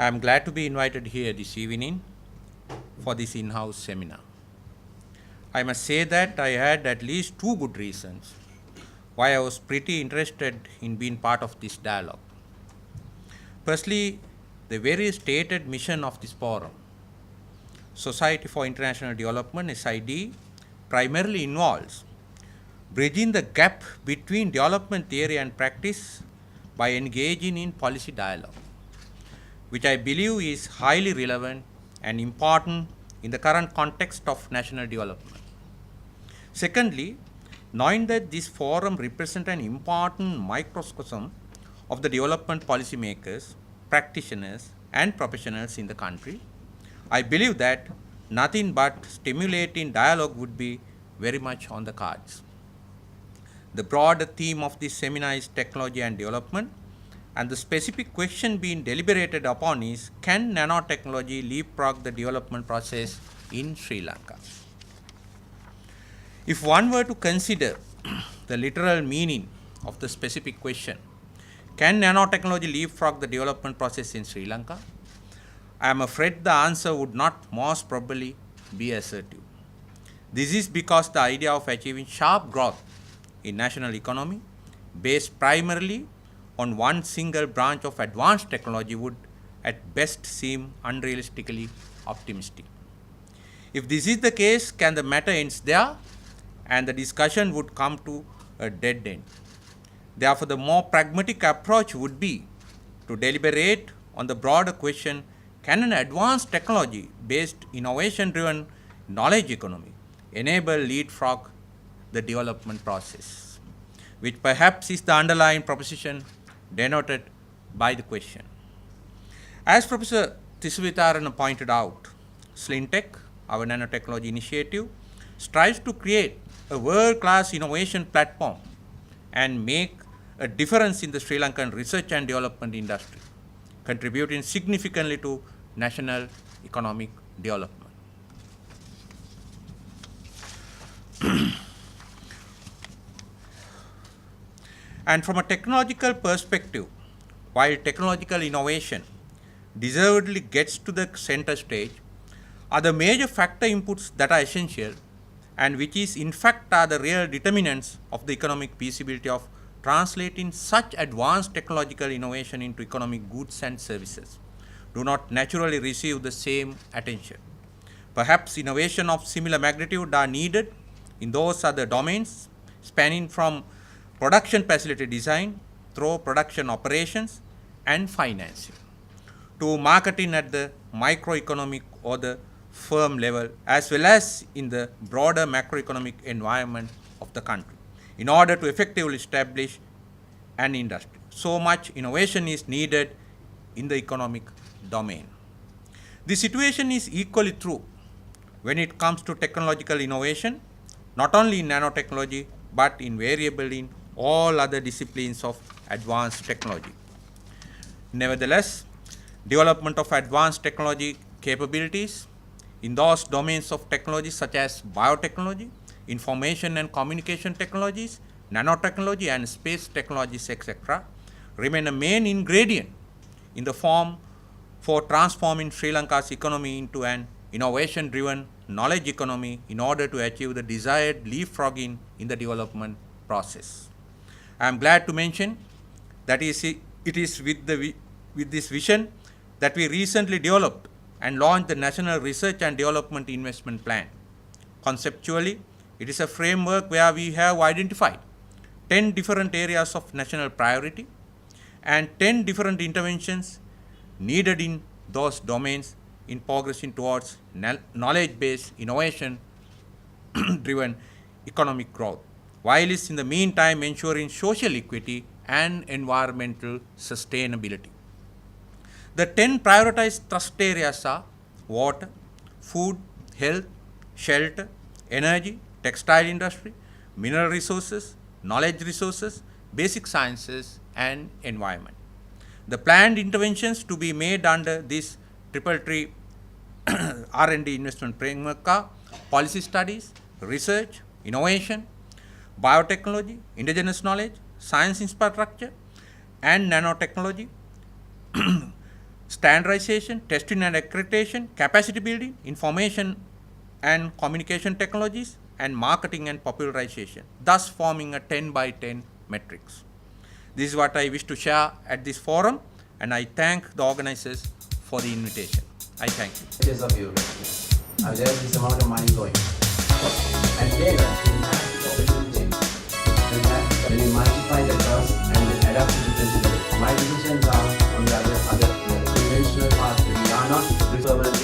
I am glad to be invited here this evening for this in-house seminar. I must say that I had at least two good reasons why I was pretty interested in being part of this dialogue. Firstly, the very stated mission of this forum, Society for International Development, SID, primarily involves bridging the gap between development theory and practice by engaging in policy dialogue, which I believe is highly relevant and important in the current context of national development. Secondly, knowing that this forum represents an important microcosm of the development policymakers, practitioners, and professionals in the country, I believe that nothing but stimulating dialogue would be very much on the cards. The broader theme of this seminar is technology and development, and the specific question being deliberated upon is, can nanotechnology leapfrog the development process in Sri Lanka? If one were to consider the literal meaning of the specific question, can nanotechnology leapfrog the development process in Sri Lanka? I am afraid the answer would not most probably be assertive. This is because the idea of achieving sharp growth in national economy based primarily on one single branch of advanced technology would at best seem unrealistically optimistic. If this is the case, can the matter ends there and the discussion would come to a dead end? Therefore, the more pragmatic approach would be to deliberate on the broader question, can an advanced technology based innovation driven knowledge economy enable leapfrog the development process, which perhaps is the underlying proposition denoted by the question. As Professor Thisavitharana pointed out, SLINTech, our nanotechnology initiative, strives to create a world-class innovation platform and make a difference in the Sri Lankan research and development industry, contributing significantly to national economic development. And from a technological perspective, while technological innovation deservedly gets to the center stage, are the major factor inputs that are essential and which is in fact are the real determinants of the economic feasibility of translating such advanced technological innovation into economic goods and services do not naturally receive the same attention. Perhaps innovation of similar magnitude are needed in those other domains spanning from production facility design through production operations and financing to marketing at the microeconomic or the firm level, as well as in the broader macroeconomic environment of the country, in order to effectively establish an industry. So much innovation is needed in the economic domain. The situation is equally true when it comes to technological innovation, not only in nanotechnology, but invariably in all other disciplines of advanced technology. Nevertheless, development of advanced technology capabilities in those domains of technology such as biotechnology, information and communication technologies, nanotechnology and space technologies, etc., remain a main ingredient in the form for transforming Sri Lanka's economy into an innovation-driven knowledge economy in order to achieve the desired leapfrogging in the development process. I am glad to mention that it is with this vision that we recently developed and launched the National Research and Development Investment Plan. Conceptually, it is a framework where we have identified 10 different areas of national priority and 10 different interventions needed in those domains in progressing towards knowledge-based, innovation-driven economic growth, while it's in the meantime ensuring social equity and environmental sustainability. The 10 prioritized thrust areas are water, food, health, shelter, energy, textile industry, mineral resources, knowledge resources, basic sciences, and environment. The planned interventions to be made under this triple R&D investment framework are policy studies, research, innovation, biotechnology, indigenous knowledge, science infrastructure, and nanotechnology, standardization, testing and accreditation, capacity building, information and communication technologies, and marketing and popularization, thus forming a 10 by 10 matrix. This is what I wish to share at this forum, and I thank the organizers for the invitation. I thank you. It is of you. Now there is this amount of money going. And data when you multiply the cost and adapt to the principle. My decisions are on the other conventional path. We are not reserved